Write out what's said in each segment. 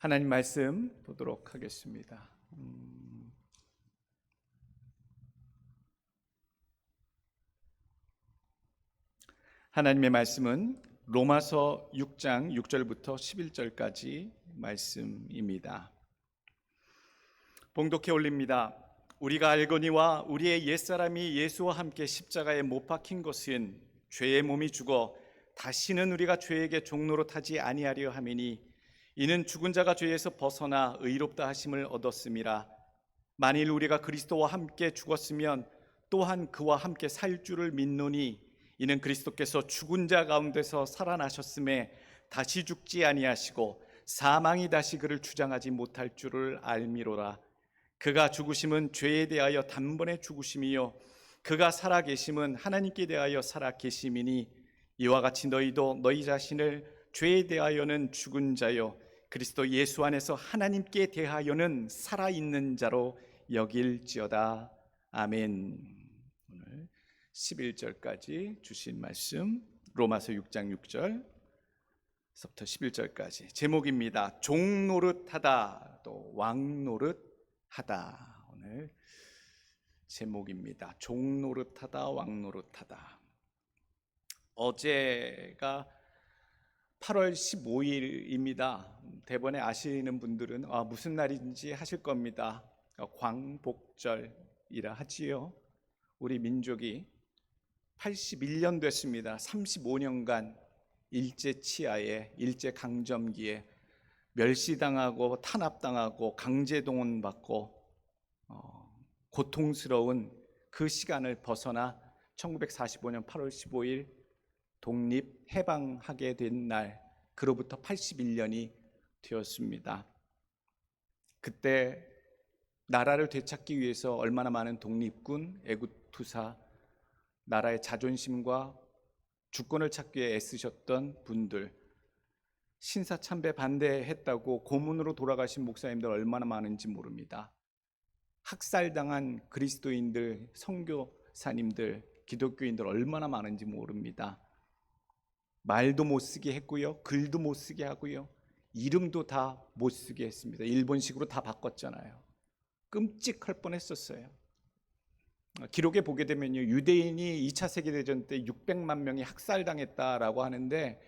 하나님 말씀 보도록 하겠습니다. 하나님의 말씀은 로마서 6장 6절부터 11절까지 말씀입니다. 봉독해 올립니다. 우리가 알거니와 우리의 옛사람이 예수와 함께 십자가에 못 박힌 것은 죄의 몸이 죽어 다시는 우리가 죄에게 종노릇하지 아니하려 함이니 이는 죽은 자가 죄에서 벗어나 의롭다 하심을 얻었음이라. 만일 우리가 그리스도와 함께 죽었으면 또한 그와 함께 살 줄을 믿노니 이는 그리스도께서 죽은 자 가운데서 살아나셨음에 다시 죽지 아니하시고 사망이 다시 그를 주장하지 못할 줄을 알미로라. 그가 죽으심은 죄에 대하여 단번에 죽으심이요 그가 살아계심은 하나님께 대하여 살아계심이니 이와 같이 너희도 너희 자신을 죄에 대하여는 죽은 자요 그리스도 예수 안에서 하나님께 대하여는 살아있는 자로 여길지어다. 아멘. 오늘 11절까지 주신 말씀 로마서 6장 6절부터 11절까지 제목입니다. 종노릇하다 또 왕노릇하다. 오늘 제목입니다. 종노릇하다 왕노릇하다. 어제가 8월 15일입니다. 대번에 아시는 분들은 무슨 날인지 하실 겁니다. 광복절이라 하지요. 우리 민족이 81년 됐습니다. 35년간 일제치하에 일제강점기에 멸시당하고 탄압당하고 강제동원받고 고통스러운 그 시간을 벗어나 1945년 8월 15일 독립해방하게 된 날, 그로부터 81년이 되었습니다. 그때 나라를 되찾기 위해서 얼마나 많은 독립군, 애국투사, 나라의 자존심과 주권을 찾기 위해 애쓰셨던 분들, 신사참배 반대했다고 고문으로 돌아가신 목사님들 얼마나 많은지 모릅니다. 학살당한 그리스도인들, 선교사님들, 기독교인들 얼마나 많은지 모릅니다. 말도 못 쓰게 했고요, 글도 못 쓰게 하고요, 이름도 다 못 쓰게 했습니다. 일본식으로 다 바꿨잖아요. 끔찍할 뻔했었어요. 기록에 보게 되면요, 유대인이 2차 세계대전 때 600만 명이 학살당했다라고 하는데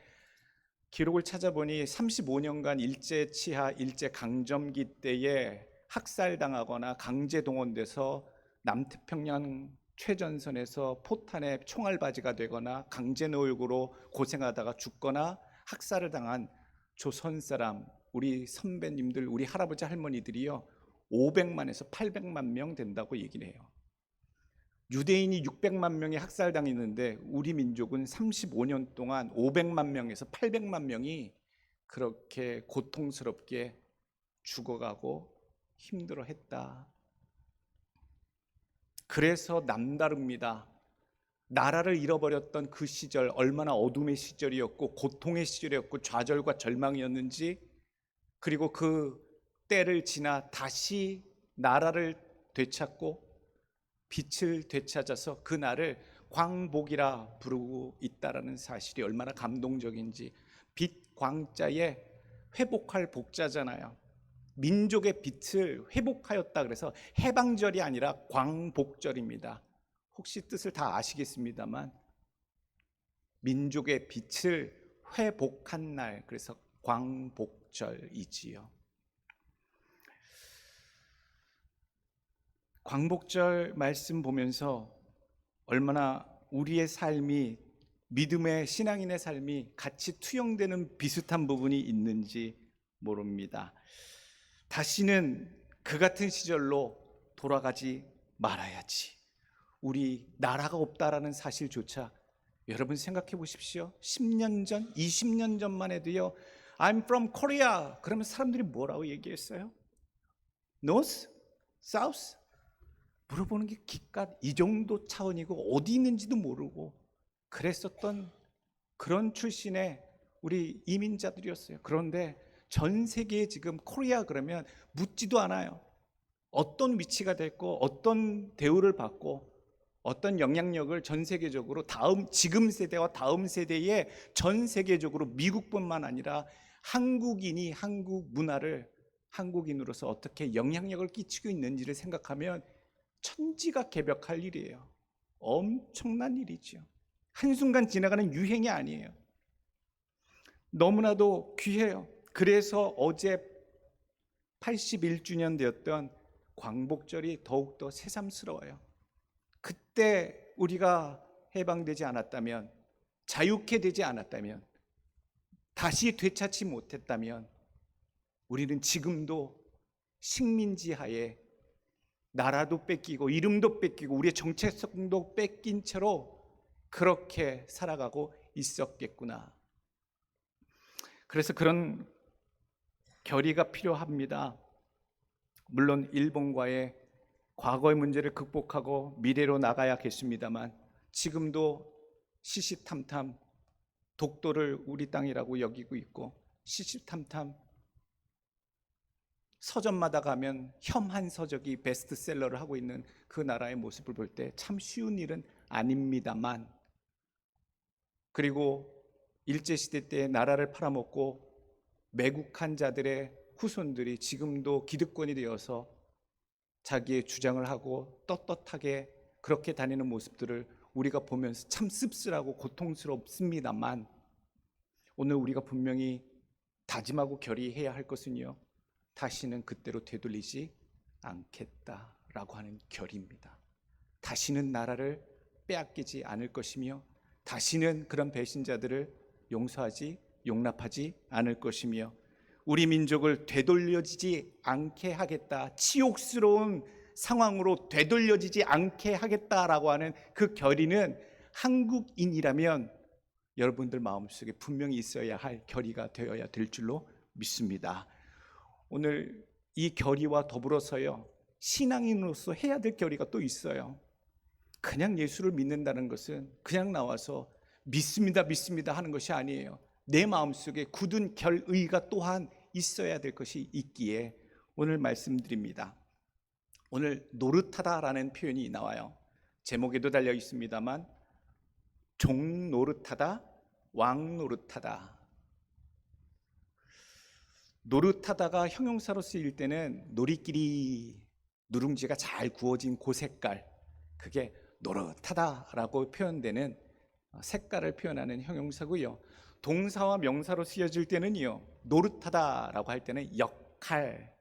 기록을 찾아보니 35년간 일제치하, 일제강점기 때에 학살당하거나 강제동원돼서 남태평양 최전선에서 포탄에 총알바지가 되거나 강제노역으로 고생하다가 죽거나 학살을 당한 조선 사람, 우리 선배님들, 우리 할아버지 할머니들이요 500만에서 800만 명 된다고 얘기를 해요. 유대인이 600만 명이 학살당했는데 우리 민족은 35년 동안 500만 명에서 800만 명이 그렇게 고통스럽게 죽어가고 힘들어했다. 그래서 남다릅니다. 나라를 잃어버렸던 그 시절 얼마나 어둠의 시절이었고 고통의 시절이었고 좌절과 절망이었는지, 그리고 그 때를 지나 다시 나라를 되찾고 빛을 되찾아서 그 날을 광복이라 부르고 있다라는 사실이 얼마나 감동적인지. 빛 광자에 회복할 복자잖아요. 민족의 빛을 회복하였다 그래서 해방절이 아니라 광복절입니다. 혹시 뜻을 다 아시겠습니다만 민족의 빛을 회복한 날, 그래서 광복절이지요. 광복절 말씀 보면서 얼마나 우리의 삶이, 믿음의 신앙인의 삶이 같이 투영되는 비슷한 부분이 있는지 모릅니다. 다시는 그 같은 시절로 돌아가지 말아야지. 우리 나라가 없다라는 사실조차 여러분 생각해 보십시오. 10년 전, 20년 전만 해도요, I'm from Korea. 그러면 사람들이 뭐라고 얘기했어요? North? South? 물어보는 게 기껏 이 정도 차원이고 어디 있는지도 모르고 그랬었던 그런 출신의 우리 이민자들이었어요. 그런데 전 세계에 지금 코리아 그러면 묻지도 않아요. 어떤 위치가 됐고 어떤 대우를 받고 어떤 영향력을 전 세계적으로 지금 세대와 다음 세대에 전 세계적으로 미국뿐만 아니라 한국인이 한국 문화를 한국인으로서 어떻게 영향력을 끼치고 있는지를 생각하면 천지가 개벽할 일이에요. 엄청난 일이죠. 한순간 지나가는 유행이 아니에요. 너무나도 귀해요. 그래서 어제 81주년 되었던 광복절이 더욱더 새삼스러워요. 그때 우리가 해방되지 않았다면, 자유케 되지 않았다면, 다시 되찾지 못했다면 우리는 지금도 식민지 하에 나라도 뺏기고 이름도 뺏기고 우리의 정체성도 뺏긴 채로 그렇게 살아가고 있었겠구나. 그래서 그런 결의가 필요합니다. 물론 일본과의 과거의 문제를 극복하고 미래로 나가야겠습니다만, 지금도 시시탐탐 독도를 우리 땅이라고 여기고 있고, 시시탐탐 서점마다 가면 혐한 서적이 베스트셀러를 하고 있는 그 나라의 모습을 볼 때 참 쉬운 일은 아닙니다만, 그리고 일제시대 때 나라를 팔아먹고 매국한 자들의 후손들이 지금도 기득권이 되어서 자기의 주장을 하고 떳떳하게 그렇게 다니는 모습들을 우리가 보면서 참 씁쓸하고 고통스럽습니다만, 오늘 우리가 분명히 다짐하고 결의해야 할 것은요, 다시는 그때로 되돌리지 않겠다라고 하는 결의입니다. 다시는 나라를 빼앗기지 않을 것이며, 다시는 그런 배신자들을 용납하지 않을 것이며, 우리 민족을 되돌려지지 않게 하겠다, 치욕스러운 상황으로 되돌려지지 않게 하겠다라고 하는 그 결의는 한국인이라면 여러분들 마음속에 분명히 있어야 할 결의가 되어야 될 줄로 믿습니다. 오늘 이 결의와 더불어서요, 신앙인으로서 해야 될 결의가 또 있어요. 그냥 예수를 믿는다는 것은 그냥 나와서 믿습니다 하는 것이 아니에요. 내 마음속에 굳은 결의가 또한 있어야 될 것이 있기에 오늘 말씀드립니다. 오늘 노릇하다라는 표현이 나와요. 제목에도 달려 있습니다만, 종 노릇하다, 왕 노릇하다. 노릇하다가 형용사로 쓰일 때는 놀이끼리 누룽지가 잘 구워진 그 색깔, 그게 노릇하다라고 표현되는 색깔을 표현하는 형용사고요. 동사와 명사로 쓰여질 때는요, 노릇하다라고 할 때는 역할,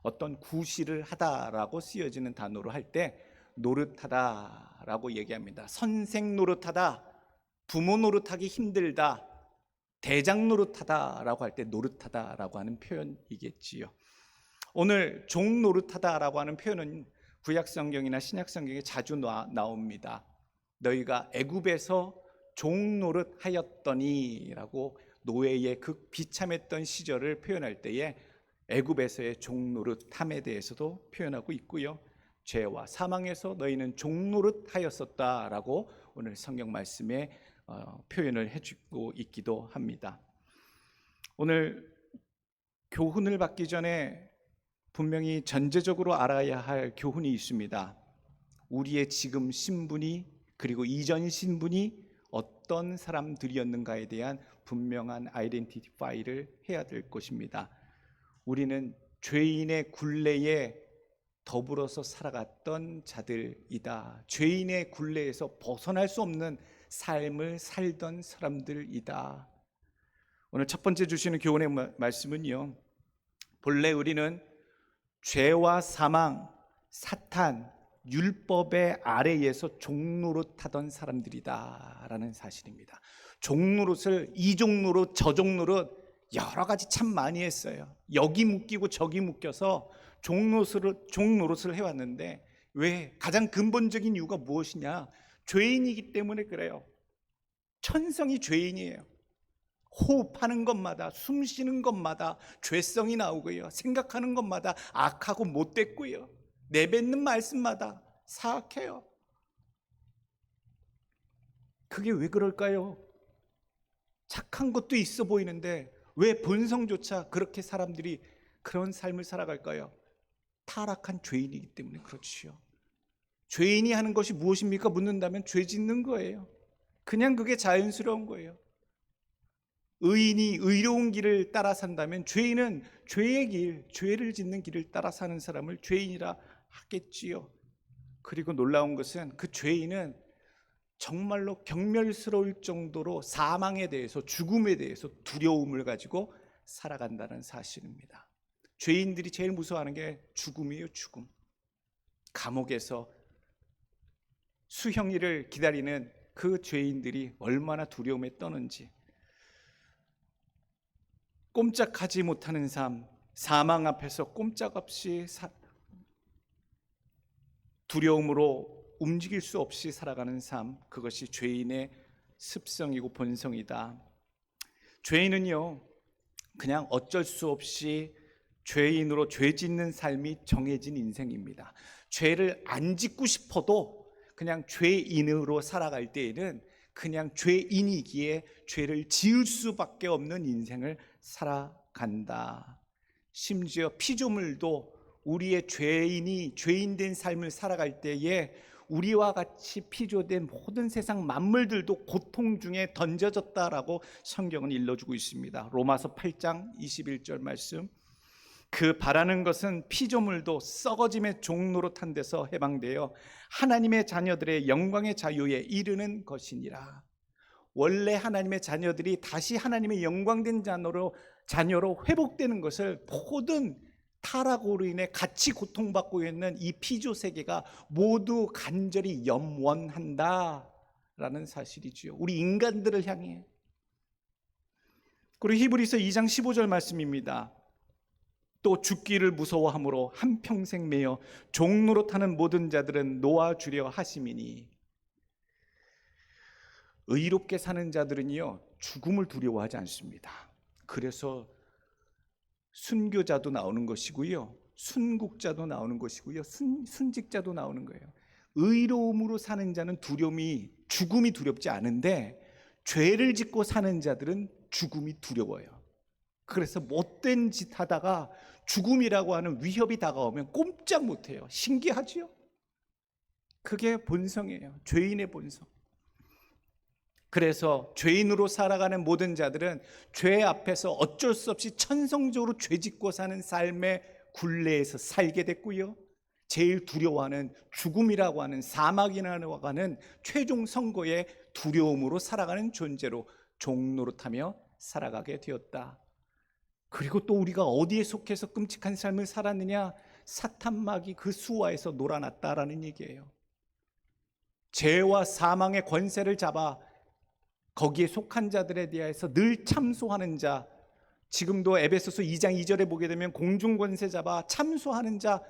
어떤 구실을 하다라고 쓰여지는 단어로 할 때 노릇하다라고 얘기합니다. 선생 노릇하다, 부모 노릇하기 힘들다, 대장 노릇하다라고 할 때 노릇하다라고 하는 표현이겠지요. 오늘 종 노릇하다라고 하는 표현은 구약 성경이나 신약 성경에 자주 나옵니다. 너희가 애굽에서 종 노릇하였더니라고 노예의 그 비참했던 시절을 표현할 때에 애굽에서의 종 노릇함에 대해서도 표현하고 있고요. 죄와 사망에서 너희는 종 노릇하였었다라고 오늘 성경 말씀에 표현을 해주고 있기도 합니다. 오늘 교훈을 받기 전에 분명히 전제적으로 알아야 할 교훈이 있습니다. 우리의 지금 신분이, 그리고 이전 신분이 어떤 사람들이었는가에 대한 분명한 아이덴티파이를 해야 될 것입니다. 우리는 죄인의 굴레에 더불어서 살아갔던 자들이다. 죄인의 굴레에서 벗어날 수 없는 삶을 살던 사람들이다. 오늘 첫 번째 주시는 교훈의 말씀은요, 본래 우리는 죄와 사망, 사탄, 율법의 아래에서 종노릇하던 사람들이다 라는 사실입니다. 종노릇을 이종노릇 저종노릇 여러 가지 참 많이 했어요. 여기 묶이고 저기 묶여서 종노릇을 해왔는데, 왜? 가장 근본적인 이유가 무엇이냐? 죄인이기 때문에 그래요. 천성이 죄인이에요. 호흡하는 것마다, 숨 쉬는 것마다 죄성이 나오고요, 생각하는 것마다 악하고 못됐고요, 내뱉는 말씀마다 사악해요. 그게 왜 그럴까요? 착한 것도 있어 보이는데 왜 본성조차 그렇게 사람들이 그런 삶을 살아갈까요? 타락한 죄인이기 때문에 그렇지요. 죄인이 하는 것이 무엇입니까? 묻는다면 죄 짓는 거예요. 그냥 그게 자연스러운 거예요. 의인이 의로운 길을 따라 산다면 죄인은 죄의 길, 죄를 짓는 길을 따라 사는 사람을 죄인이라 하겠지요. 그리고 놀라운 것은 그 죄인은 정말로 경멸스러울 정도로 사망에 대해서, 죽음에 대해서 두려움을 가지고 살아간다는 사실입니다. 죄인들이 제일 무서워하는 게 죽음이에요. 죽음. 감옥에서 수형일을 기다리는 그 죄인들이 얼마나 두려움에 떠는지, 꼼짝하지 못하는 삶, 사망 앞에서 꼼짝없이 두려움으로 움직일 수 없이 살아가는 삶, 그것이 죄인의 습성이고 본성이다. 죄인은요, 그냥 어쩔 수 없이 죄인으로 죄 짓는 삶이 정해진 인생입니다. 죄를 안 짓고 싶어도 그냥 죄인으로 살아갈 때에는 그냥 죄인이기에 죄를 지을 수밖에 없는 인생을 살아간다. 심지어 피조물도 우리의 죄인된 삶을 살아갈 때에 우리와 같이 피조된 모든 세상 만물들도 고통 중에 던져졌다라고 성경은 일러주고 있습니다. 로마서 8장 21절 말씀. 그 바라는 것은 피조물도 썩어짐의 종노릇한 데서 해방되어 하나님의 자녀들의 영광의 자유에 이르는 것이니라. 원래 하나님의 자녀들이 다시 하나님의 영광된 자녀로 회복되는 것을 모든 타락으로 인해 같이 고통받고 있는 이 피조 세계가 모두 간절히 염원한다라는 사실이지요. 우리 인간들을 향해. 그리고 히브리서 2장 15절 말씀입니다. 또 죽기를 무서워함으로 한평생 매여 종노릇하는 모든 자들은 놓아주려 하심이니. 의롭게 사는 자들은요, 죽음을 두려워하지 않습니다. 그래서 순교자도 나오는 것이고요, 순국자도 나오는 것이고요, 순직자도 나오는 거예요. 의로움으로 사는 자는 죽음이 두렵지 않은데, 죄를 짓고 사는 자들은 죽음이 두려워요. 그래서 못된 짓 하다가 죽음이라고 하는 위협이 다가오면 꼼짝 못해요. 신기하지요? 그게 본성이에요. 죄인의 본성. 그래서 죄인으로 살아가는 모든 자들은 죄 앞에서 어쩔 수 없이 천성적으로 죄짓고 사는 삶의 굴레에서 살게 됐고요, 제일 두려워하는 죽음이라고 하는, 사막이라고 하는 최종 선고의 두려움으로 살아가는 존재로 종노릇하며 살아가게 되었다. 그리고 또 우리가 어디에 속해서 끔찍한 삶을 살았느냐? 사탄마귀 그 수하에서 놀아났다라는 얘기예요. 죄와 사망의 권세를 잡아 거기에 속한 자들에 대해서 늘 참소하는 자, 지금도 에베소서 2장 2절에 보게 되면 공중권세 잡아 참소하는 자,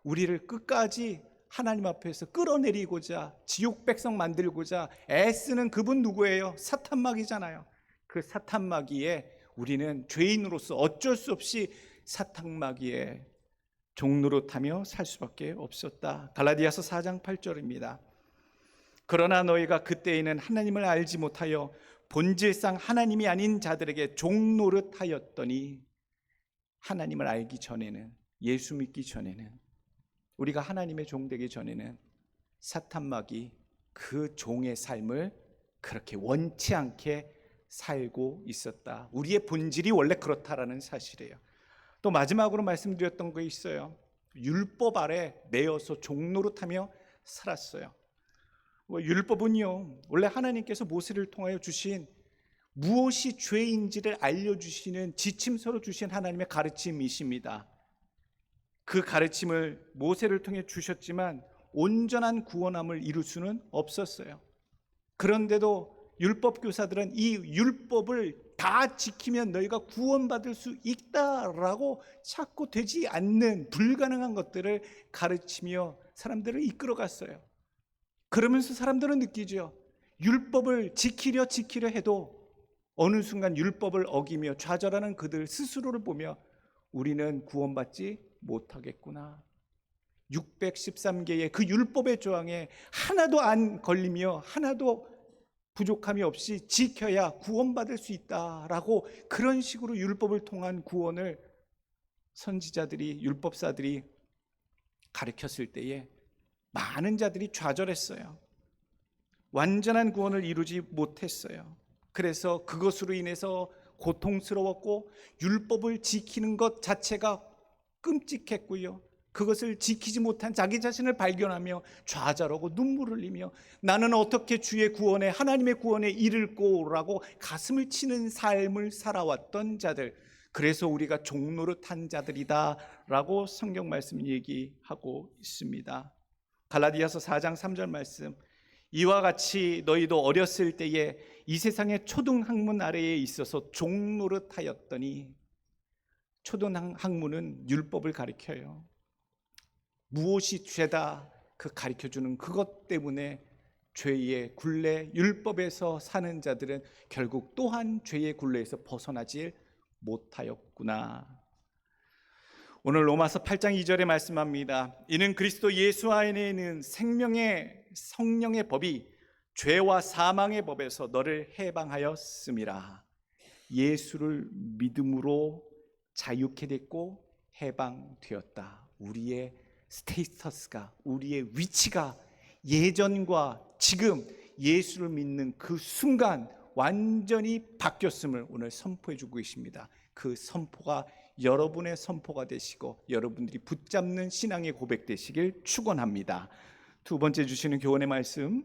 우리를 끝까지 하나님 앞에서 끌어내리고자 지옥 백성 만들고자 애쓰는 그분 누구예요? 사탄마귀잖아요. 그 사탄마귀에 우리는 죄인으로서 어쩔 수 없이 사탄마귀의 종노릇하며 살 수밖에 없었다. 갈라디아서 4장 8절입니다. 그러나 너희가 그때에는 하나님을 알지 못하여 본질상 하나님이 아닌 자들에게 종노릇하였더니. 하나님을 알기 전에는, 예수 믿기 전에는, 우리가 하나님의 종 되기 전에는 사탄마귀 그 종의 삶을 그렇게 원치 않게 살고 있었다. 우리의 본질이 원래 그렇다라는 사실이에요. 또 마지막으로 말씀드렸던 거 있어요. 율법 아래 매여서 종노릇하며 살았어요. 율법은요, 원래 하나님께서 모세를 통하여 주신, 무엇이 죄인지를 알려주시는 지침서로 주신 하나님의 가르침이십니다. 그 가르침을 모세를 통해 주셨지만 온전한 구원함을 이룰 수는 없었어요. 그런데도 율법 교사들은 이 율법을 다 지키면 너희가 구원받을 수 있다라고 자꾸 되지 않는 불가능한 것들을 가르치며 사람들을 이끌어갔어요. 그러면서 사람들은 느끼죠. 율법을 지키려 해도 어느 순간 율법을 어기며 좌절하는 그들 스스로를 보며 우리는 구원받지 못하겠구나. 613개의 그 율법의 조항에 하나도 안 걸리며 하나도 부족함이 없이 지켜야 구원받을 수 있다라고, 그런 식으로 율법을 통한 구원을 선지자들이, 율법사들이 가르쳤을 때에 많은 자들이 좌절했어요. 완전한 구원을 이루지 못했어요. 그래서 그것으로 인해서 고통스러웠고 율법을 지키는 것 자체가 끔찍했고요. 그것을 지키지 못한 자기 자신을 발견하며 좌절하고 눈물을 흘리며 나는 어떻게 주의 구원에 하나님의 구원에 이를꼬라고 가슴을 치는 삶을 살아왔던 자들, 그래서 우리가 종노릇한 자들이다 라고 성경 말씀이 얘기하고 있습니다. 갈라디아서 4장 3절 말씀, 이와 같이 너희도 어렸을 때에 이 세상의 초등학문 아래에 있어서 종노릇하였더니, 초등학문은 율법을 가리켜요. 무엇이 죄다 그 가르쳐주는 그것 때문에 죄의 굴레, 율법에서 사는 자들은 결국 또한 죄의 굴레에서 벗어나지 못하였구나. 오늘 로마서 8장 2절에 말씀합니다. 이는 그리스도 예수 안에는 생명의 성령의 법이 죄와 사망의 법에서 너를 해방하였음이라. 예수를 믿음으로 자유케 됐고 해방되었다. 우리의 스테이터스가, 우리의 위치가 예전과 지금 예수를 믿는 그 순간 완전히 바뀌었음을 오늘 선포해 주고 계십니다. 그 선포가 여러분의 선포가 되시고 여러분들이 붙잡는 신앙의 고백 되시길 축원합니다. 두 번째 주시는 교훈의 말씀,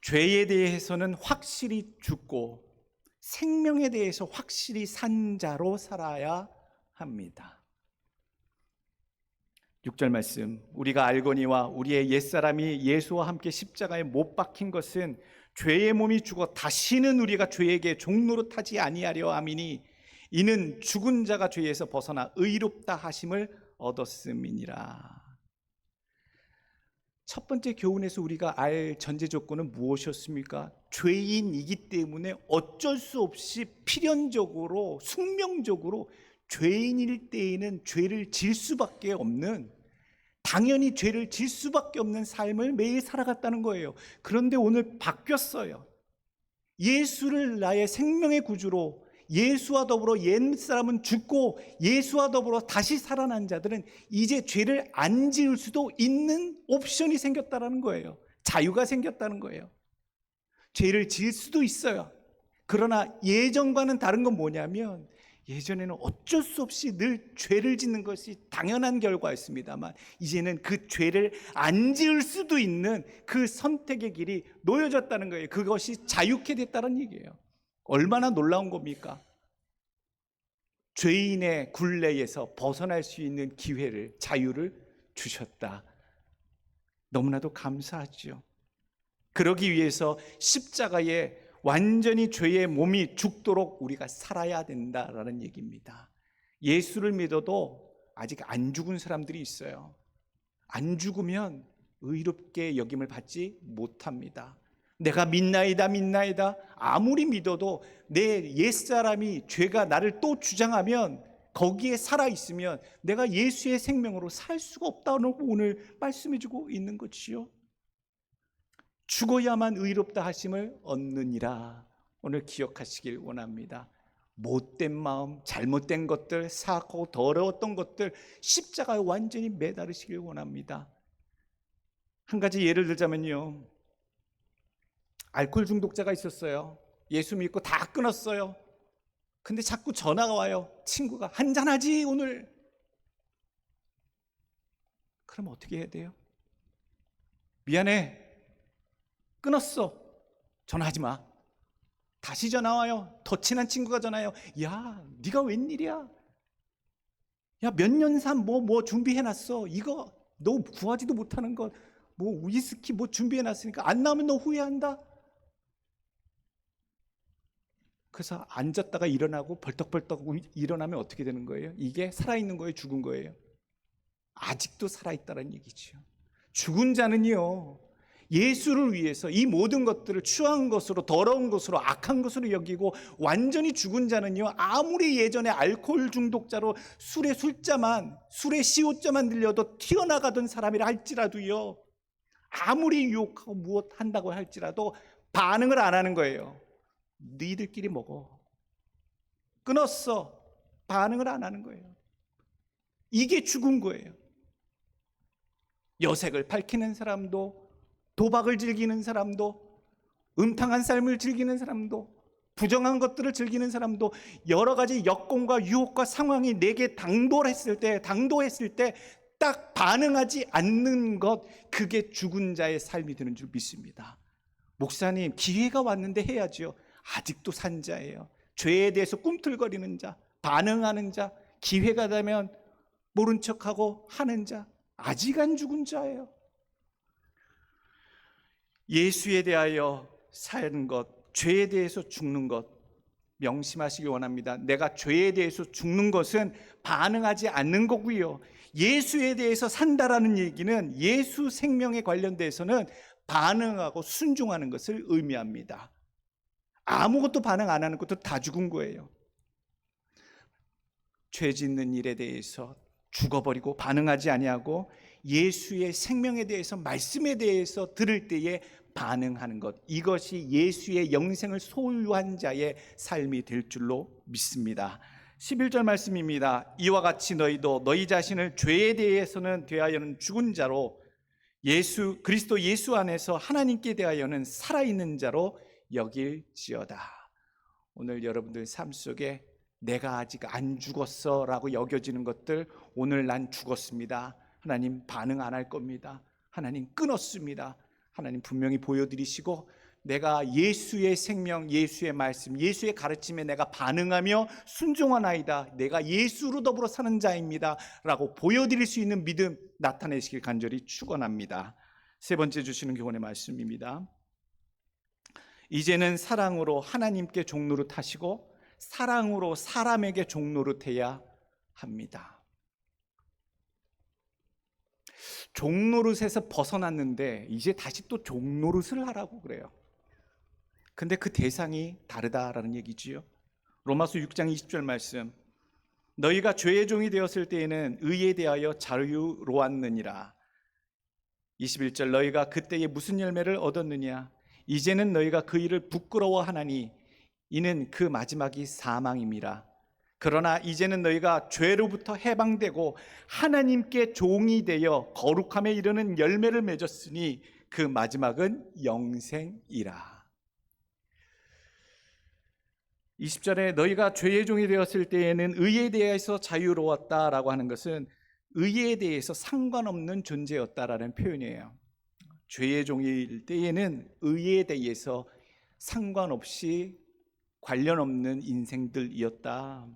죄에 대해서는 확실히 죽고 생명에 대해서 확실히 산 자로 살아야 합니다. 6절 말씀, 우리가 알거니와 우리의 옛사람이 예수와 함께 십자가에 못 박힌 것은 죄의 몸이 죽어 다시는 우리가 죄에게 종노릇하지 아니하려 함이니 이는 죽은 자가 죄에서 벗어나 의롭다 하심을 얻었음이니라. 첫 번째 교훈에서 우리가 알 전제 조건은 무엇이었습니까? 죄인이기 때문에 어쩔 수 없이 필연적으로 숙명적으로 죄인일 때에는 죄를 질 수밖에 없는, 당연히 죄를 질 수밖에 없는 삶을 매일 살아갔다는 거예요. 그런데 오늘 바뀌었어요. 예수를 나의 생명의 구주로, 예수와 더불어 옛사람은 죽고 예수와 더불어 다시 살아난 자들은 이제 죄를 안 지을 수도 있는 옵션이 생겼다는 거예요. 자유가 생겼다는 거예요. 죄를 지을 수도 있어요. 그러나 예전과는 다른 건 뭐냐면, 예전에는 어쩔 수 없이 늘 죄를 짓는 것이 당연한 결과였습니다만 이제는 그 죄를 안 지을 수도 있는 그 선택의 길이 놓여졌다는 거예요. 그것이 자유케 됐다는 얘기예요. 얼마나 놀라운 겁니까? 죄인의 굴레에서 벗어날 수 있는 기회를, 자유를 주셨다. 너무나도 감사하죠. 그러기 위해서 십자가에 완전히 죄의 몸이 죽도록 우리가 살아야 된다라는 얘기입니다. 예수를 믿어도 아직 안 죽은 사람들이 있어요. 안 죽으면 의롭게 여김을 받지 못합니다. 내가 믿나이다 아무리 믿어도 내 옛사람이, 죄가 나를 또 주장하면, 거기에 살아있으면 내가 예수의 생명으로 살 수가 없다고 오늘 말씀해주고 있는 것이요. 죽어야만 의롭다 하심을 얻느니라. 오늘 기억하시길 원합니다. 못된 마음, 잘못된 것들, 사고 더러웠던 것들 십자가에 완전히 매달으시길 원합니다. 한 가지 예를 들자면요, 알코올 중독자가 있었어요. 예수 믿고 다 끊었어요. 근데 자꾸 전화가 와요. 친구가 한잔하지 오늘. 그럼 어떻게 해야 돼요? 미안해, 끊었어. 전화하지 마. 다시 전화 와요. 더 친한 친구가 전화해요. 야, 네가 웬일이야? 야, 몇 년 산 뭐 준비해놨어. 이거 너 구하지도 못하는 거, 뭐 위스키 뭐 준비해놨으니까 안 나오면 너 후회한다. 그래서 앉았다가 일어나고 벌떡벌떡 일어나면 어떻게 되는 거예요? 이게 살아있는 거예요, 죽은 거예요? 아직도 살아있다는 얘기죠. 죽은 자는요, 예수를 위해서 이 모든 것들을 추한 것으로, 더러운 것으로, 악한 것으로 여기고, 완전히 죽은 자는요, 아무리 예전에 알코올 중독자로 술의 시옷자만 들려도 튀어나가던 사람이라 할지라도요, 아무리 유혹하고 무엇 한다고 할지라도 반응을 안 하는 거예요. 너희들끼리 먹어. 끊었어. 반응을 안 하는 거예요. 이게 죽은 거예요. 여색을 밝히는 사람도, 도박을 즐기는 사람도, 음탕한 삶을 즐기는 사람도, 부정한 것들을 즐기는 사람도 여러 가지 여건과 유혹과 상황이 내게 당도했을 때 딱 반응하지 않는 것, 그게 죽은 자의 삶이 되는 줄 믿습니다. 목사님, 기회가 왔는데 해야죠. 아직도 산자예요. 죄에 대해서 꿈틀거리는 자, 반응하는 자, 기회가 되면 모른 척하고 하는 자, 아직 안 죽은 자예요. 예수에 대하여 사는 것, 죄에 대해서 죽는 것 명심하시기 원합니다. 내가 죄에 대해서 죽는 것은 반응하지 않는 거고요. 예수에 대해서 산다라는 얘기는 예수 생명에 관련돼서는 반응하고 순종하는 것을 의미합니다. 아무것도 반응 안 하는 것도 다 죽은 거예요. 죄 짓는 일에 대해서 죽어버리고 반응하지 아니하고 예수의 생명에 대해서, 말씀에 대해서 들을 때에 반응하는 것, 이것이 예수의 영생을 소유한 자의 삶이 될 줄로 믿습니다. 11절 말씀입니다. 이와 같이 너희도 너희 자신을 죄에 대해서는 대하여는 죽은 자로, 그리스도 예수 안에서 하나님께 대하여는 살아있는 자로 여길지어다. 오늘 여러분들 삶 속에 내가 아직 안 죽었어 라고 여겨지는 것들, 오늘 난 죽었습니다. 하나님 반응 안 할 겁니다. 하나님 끊었습니다. 하나님 분명히 보여드리시고, 내가 예수의 생명, 예수의 말씀, 예수의 가르침에 내가 반응하며 순종하나이다, 내가 예수로 더불어 사는 자입니다 라고 보여드릴 수 있는 믿음 나타내시길 간절히 축원합니다. 세 번째 주시는 교훈의 말씀입니다. 이제는 사랑으로 하나님께 종로를 타시고 사랑으로 사람에게 종로를 태야 합니다. 종노릇에서 벗어났는데 이제 다시 또 종노릇을 하라고 그래요. 근데 그 대상이 다르다라는 얘기지요. 로마서 6장 20절 말씀, 너희가 죄의 종이 되었을 때에는 의에 대하여 자유로웠느니라. 21절, 너희가 그때에 무슨 열매를 얻었느냐? 이제는 너희가 그 일을 부끄러워하나니 이는 그 마지막이 사망임이라. 그러나 이제는 너희가 죄로부터 해방되고 하나님께 종이 되어 거룩함에 이르는 열매를 맺었으니 그 마지막은 영생이라. 20절에 너희가 죄의 종이 되었을 때에는 의에 대해서 자유로웠다라고 하는 것은 의에 대해서 상관없는 존재였다라는 표현이에요. 죄의 종일 때에는 의에 대해서 상관없이 관련 없는 인생들이었다.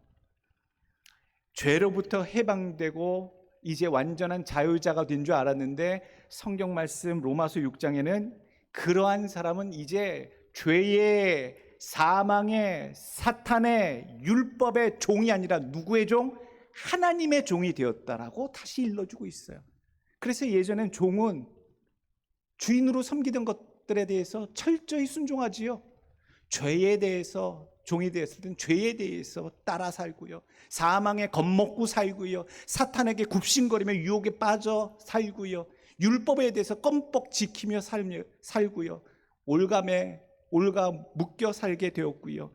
죄로부터 해방되고 이제 완전한 자유자가 된 줄 알았는데, 성경 말씀 로마서 6장에는 그러한 사람은 이제 죄의, 사망의, 사탄의, 율법의 종이 아니라 누구의 종? 하나님의 종이 되었다라고 다시 일러주고 있어요. 그래서 예전엔 종은 주인으로 섬기던 것들에 대해서 철저히 순종하지요. 죄에 대해서, 종이 되었을 때는 죄에 대해서 따라 살고요, 사망에 겁먹고 살고요, 사탄에게 굽신거리며 유혹에 빠져 살고요, 율법에 대해서 껌뻑 지키며 살고요, 올가 묶여 살게 되었고요.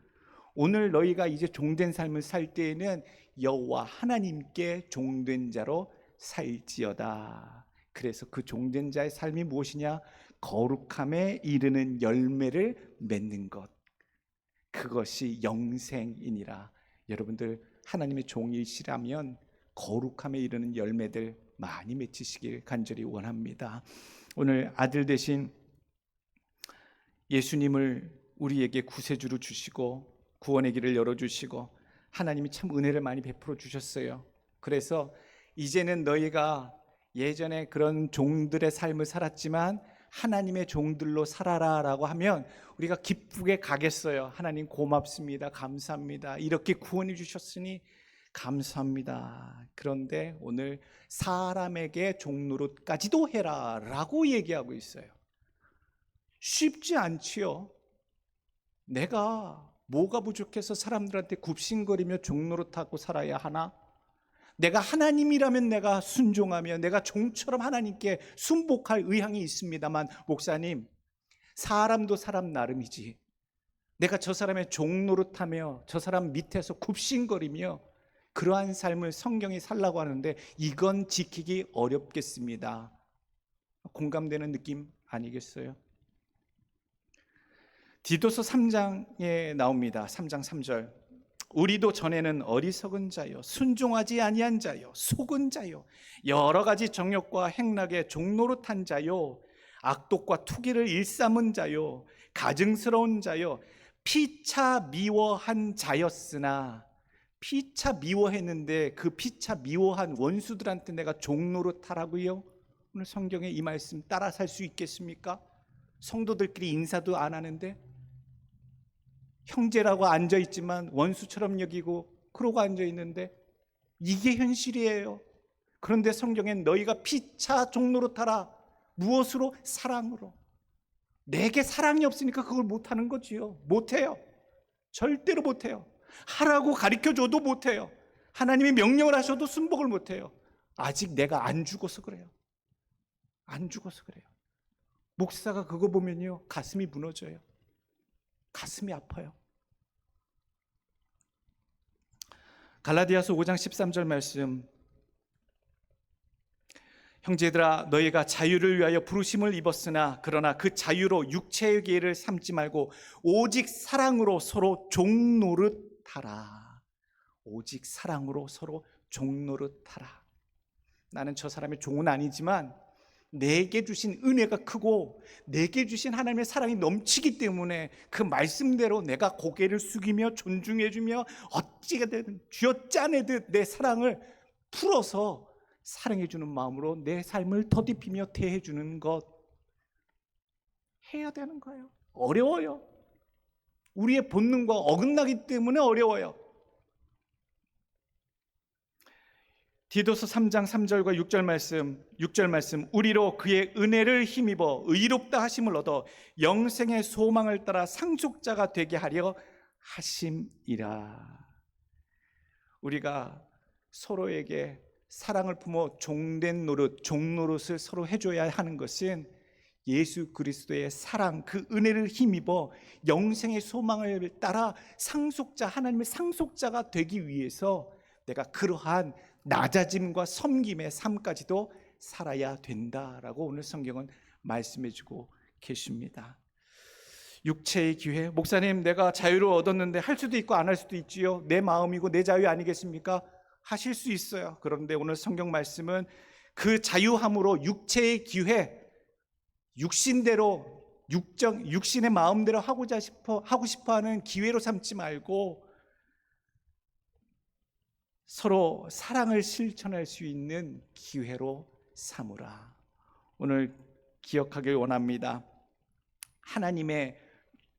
오늘 너희가 이제 종된 삶을 살 때에는 여호와 하나님께 종된 자로 살지어다. 그래서 그 종된 자의 삶이 무엇이냐? 거룩함에 이르는 열매를 맺는 것, 그것이 영생이니라. 여러분들 하나님의 종이시라면 거룩함에 이르는 열매들 많이 맺히시길 간절히 원합니다. 오늘 아들 되신 예수님을 우리에게 구세주로 주시고 구원의 길을 열어주시고 하나님이 참 은혜를 많이 베풀어 주셨어요. 그래서 이제는 너희가 예전에 그런 종들의 삶을 살았지만 하나님의 종들로 살아라 라고 하면 우리가 기쁘게 가겠어요. 하나님 고맙습니다, 감사합니다, 이렇게 구원해 주셨으니 감사합니다. 그런데 오늘 사람에게 종노릇까지도 해라 라고 얘기하고 있어요. 쉽지 않지요. 내가 뭐가 부족해서 사람들한테 굽신거리며 종노릇하고 살아야 하나? 내가 하나님이라면 내가 순종하며 내가 종처럼 하나님께 순복할 의향이 있습니다만, 목사님, 사람도 사람 나름이지, 내가 저 사람의 종노릇하며 저 사람 밑에서 굽신거리며 그러한 삶을 성경이 살라고 하는데 이건 지키기 어렵겠습니다. 공감되는 느낌 아니겠어요? 디도서 3장에 나옵니다. 3장 3절. 우리도 전에는 어리석은 자요, 순종하지 아니한 자요, 속은 자요, 여러 가지 정욕과 행락에 종노릇한 자요, 악독과 투기를 일삼은 자요, 가증스러운 자요, 피차 미워한 자였으나, 피차 미워했는데 그 피차 미워한 원수들한테 내가 종노릇하라고요? 오늘 성경에 이 말씀 따라 살 수 있겠습니까? 성도들끼리 인사도 안 하는데, 형제라고 앉아있지만 원수처럼 여기고 그러고 앉아있는데, 이게 현실이에요. 그런데 성경엔 너희가 피차 종노릇하라. 무엇으로? 사랑으로. 내게 사랑이 없으니까 그걸 못하는 거지요. 못해요. 절대로 못해요. 하라고 가르쳐줘도 못해요. 하나님이 명령을 하셔도 순복을 못해요. 아직 내가 안 죽어서 그래요. 안 죽어서 그래요. 목사가 그거 보면요, 가슴이 무너져요. 가슴이 아파요. 갈라디아서 5장 13절 말씀, 형제들아 너희가 자유를 위하여 부르심을 입었으나 그러나 그 자유로 육체의 기회를 삼지 말고 오직 사랑으로 서로 종노릇하라. 오직 사랑으로 서로 종노릇하라. 나는 저 사람의 종은 아니지만 내게 주신 은혜가 크고 내게 주신 하나님의 사랑이 넘치기 때문에 그 말씀대로 내가 고개를 숙이며 존중해주며 어찌게든 쥐어짜내듯 내 사랑을 풀어서 사랑해주는 마음으로 내 삶을 더딥히며 대해주는 것 해야 되는 거예요. 어려워요. 우리의 본능과 어긋나기 때문에 어려워요. 디도서 3장 3절과 6절 말씀, 우리로 그의 은혜를 힘입어 의롭다 하심을 얻어 영생의 소망을 따라 상속자가 되게 하려 하심이라. 우리가 서로에게 사랑을 품어 종된 노릇, 종노릇을 서로 해줘야 하는 것은 예수 그리스도의 사랑, 그 은혜를 힘입어 영생의 소망을 따라 상속자, 하나님의 상속자가 되기 위해서 내가 그러한 낮아짐과 섬김의 삶까지도 살아야 된다라고 오늘 성경은 말씀해주고 계십니다. 육체의 기회, 목사님 내가 자유를 얻었는데 할 수도 있고 안 할 수도 있지요. 내 마음이고 내 자유 아니겠습니까? 하실 수 있어요. 그런데 오늘 성경 말씀은 그 자유함으로 육체의 기회, 육신대로 육신의 마음대로 하고 싶어하는 기회로 삼지 말고 서로 사랑을 실천할 수 있는 기회로 삼으라. 오늘 기억하길 원합니다. 하나님의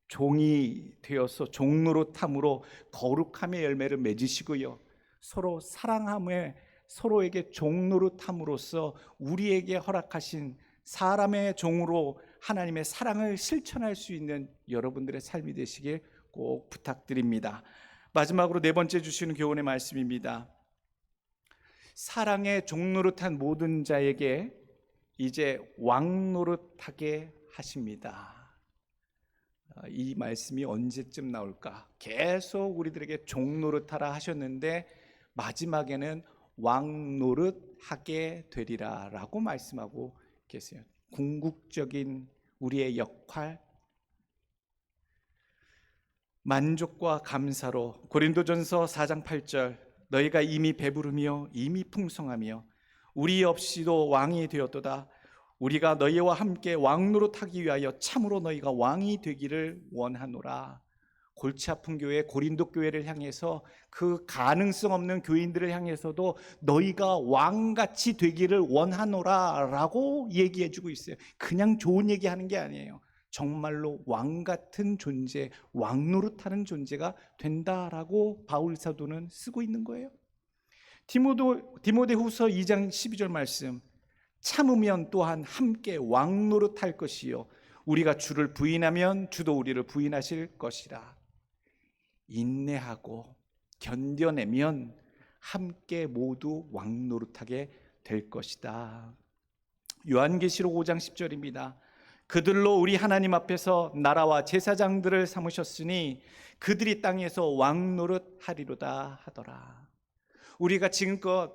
종이 되어서 종노릇함으로 거룩함의 열매를 맺으시고요, 서로 사랑함에 서로에게 종노릇함으로써 우리에게 허락하신 사람의 종으로 하나님의 사랑을 실천할 수 있는 여러분들의 삶이 되시길 꼭 부탁드립니다. 마지막으로 네 번째 주시는 교훈의 말씀입니다. 사랑의 종노릇한 모든 자에게 이제 왕노릇하게 하십니다. 이 말씀이 언제쯤 나올까? 계속 우리들에게 종노릇하라 하셨는데 마지막에는 왕노릇하게 되리라 라고 말씀하고 계세요. 궁극적인 우리의 역할, 만족과 감사로 고린도전서 4장 8절, 너희가 이미 배부르며 이미 풍성하며 우리 없이도 왕이 되었도다. 우리가 너희와 함께 왕노릇하기 위하여 참으로 너희가 왕이 되기를 원하노라. 골치 아픈 교회 고린도 교회를 향해서, 그 가능성 없는 교인들을 향해서도 너희가 왕같이 되기를 원하노라 라고 얘기해주고 있어요. 그냥 좋은 얘기하는 게 아니에요. 정말로 왕같은 존재, 왕노릇하는 존재가 된다라고 바울 사도는 쓰고 있는 거예요. 디모데후서 2장 12절 말씀, 참으면 또한 함께 왕노릇할 것이요 우리가 주를 부인하면 주도 우리를 부인하실 것이라. 인내하고 견뎌내면 함께 모두 왕노릇하게 될 것이다. 요한계시록 5장 10절입니다. 그들로 우리 하나님 앞에서 나라와 제사장들을 삼으셨으니 그들이 땅에서 왕노릇하리로다 하더라. 우리가 지금껏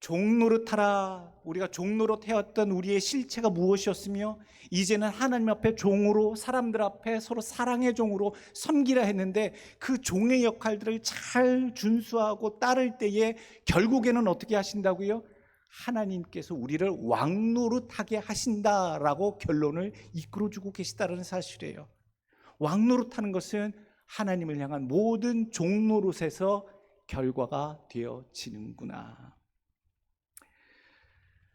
종노릇하라. 우리가 종노릇해왔던 우리의 실체가 무엇이었으며 이제는 하나님 앞에 종으로, 사람들 앞에 서로 사랑의 종으로 섬기라 했는데, 그 종의 역할들을 잘 준수하고 따를 때에 결국에는 어떻게 하신다고요? 하나님께서 우리를 왕노릇하게 하신다라고 결론을 이끌어주고 계시다는 사실이에요. 왕노릇하는 것은 하나님을 향한 모든 종노릇에서 결과가 되어지는구나.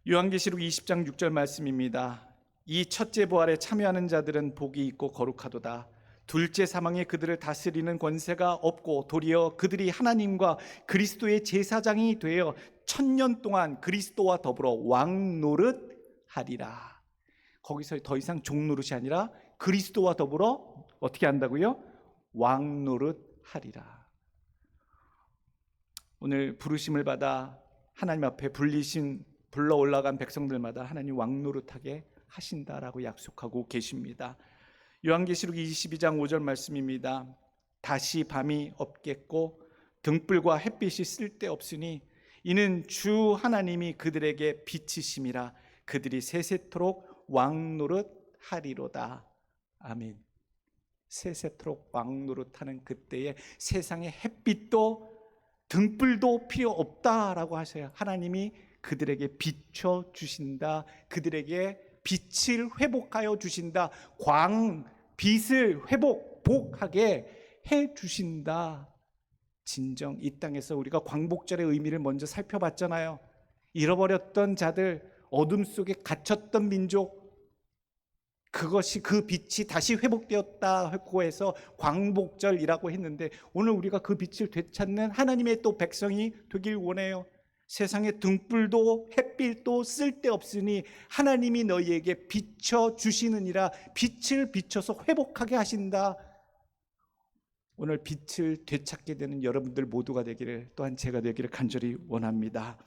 요한계시록 20장 6절 말씀입니다. 이 첫째 부활에 참여하는 자들은 복이 있고 거룩하도다. 둘째 사망에 그들을 다스리는 권세가 없고 도리어 그들이 하나님과 그리스도의 제사장이 되어 1000년 동안 그리스도와 더불어 왕노릇하리라. 거기서 더 이상 종노릇이 아니라 그리스도와 더불어 어떻게 한다고요? 왕노릇하리라. 오늘 부르심을 받아 하나님 앞에 불러 올라간 백성들마다 하나님 왕노릇하게 하신다라고 약속하고 계십니다. 요한계시록 22장 5절 말씀입니다. 다시 밤이 없겠고 등불과 햇빛이 쓸데없으니 이는 주 하나님이 그들에게 빛이심이라. 그들이 세세토록 왕노릇하리로다. 아멘. 세세토록 왕노릇하는 그때에 세상에 햇빛도 등불도 필요 없다라고 하셔요. 하나님이 그들에게 비춰주신다. 그들에게 빛을 회복하여 주신다. 빛을 복하게 해주신다. 진정 이 땅에서 우리가 광복절의 의미를 먼저 살펴봤잖아요. 잃어버렸던 자들, 어둠 속에 갇혔던 민족, 그것이 그 빛이 다시 회복되었다고 해서 광복절이라고 했는데, 오늘 우리가 그 빛을 되찾는 하나님의 또 백성이 되길 원해요. 세상에 등불도 햇빛도 쓸데없으니 하나님이 너희에게 비춰주시느니라. 빛을 비춰서 회복하게 하신다. 오늘 빛을 되찾게 되는 여러분들 모두가 되기를, 또한 제가 되기를 간절히 원합니다.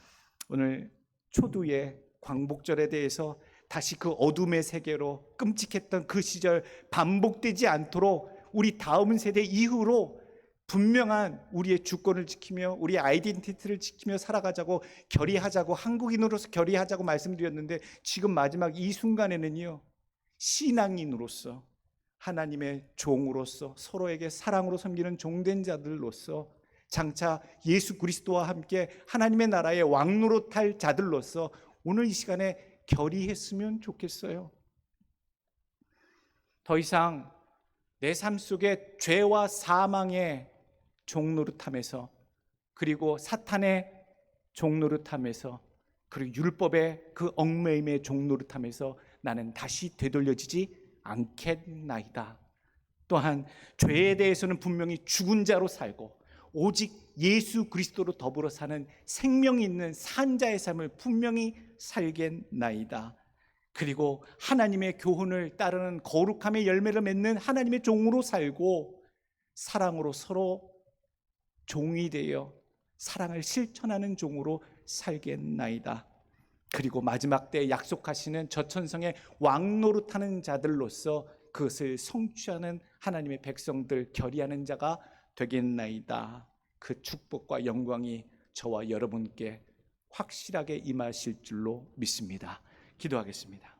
오늘 초두의 광복절에 대해서 다시 그 어둠의 세계로, 끔찍했던 그 시절 반복되지 않도록 우리 다음 세대 이후로 분명한 우리의 주권을 지키며 우리의 아이덴티티를 지키며 살아가자고, 결의하자고, 한국인으로서 결의하자고 말씀드렸는데, 지금 마지막 이 순간에는요, 신앙인으로서, 하나님의 종으로서, 서로에게 사랑으로 섬기는 종된 자들로서, 장차 예수 그리스도와 함께 하나님의 나라의 왕노릇할 자들로서 오늘 이 시간에 결의했으면 좋겠어요. 더 이상 내 삶 속에 죄와 사망의 종노릇함에서, 그리고 사탄의 종노릇함에서, 그리고 율법의 그 얽매임의 종노릇함에서 나는 다시 되돌려지지 않겠나이다. 또한 죄에 대해서는 분명히 죽은 자로 살고 오직 예수 그리스도로 더불어 사는 생명이 있는 산자의 삶을 분명히 살겠나이다. 그리고 하나님의 교훈을 따르는 거룩함의 열매를 맺는 하나님의 종으로 살고 사랑으로 서로 종이 되어 사랑을 실천하는 종으로 살겠나이다. 그리고 마지막 때 약속하시는 저천성의 왕노릇하는 자들로서 그것을 성취하는 하나님의 백성들, 결의하는 자가 되겠나이다. 그 축복과 영광이 저와 여러분께 확실하게 임하실 줄로 믿습니다. 기도하겠습니다.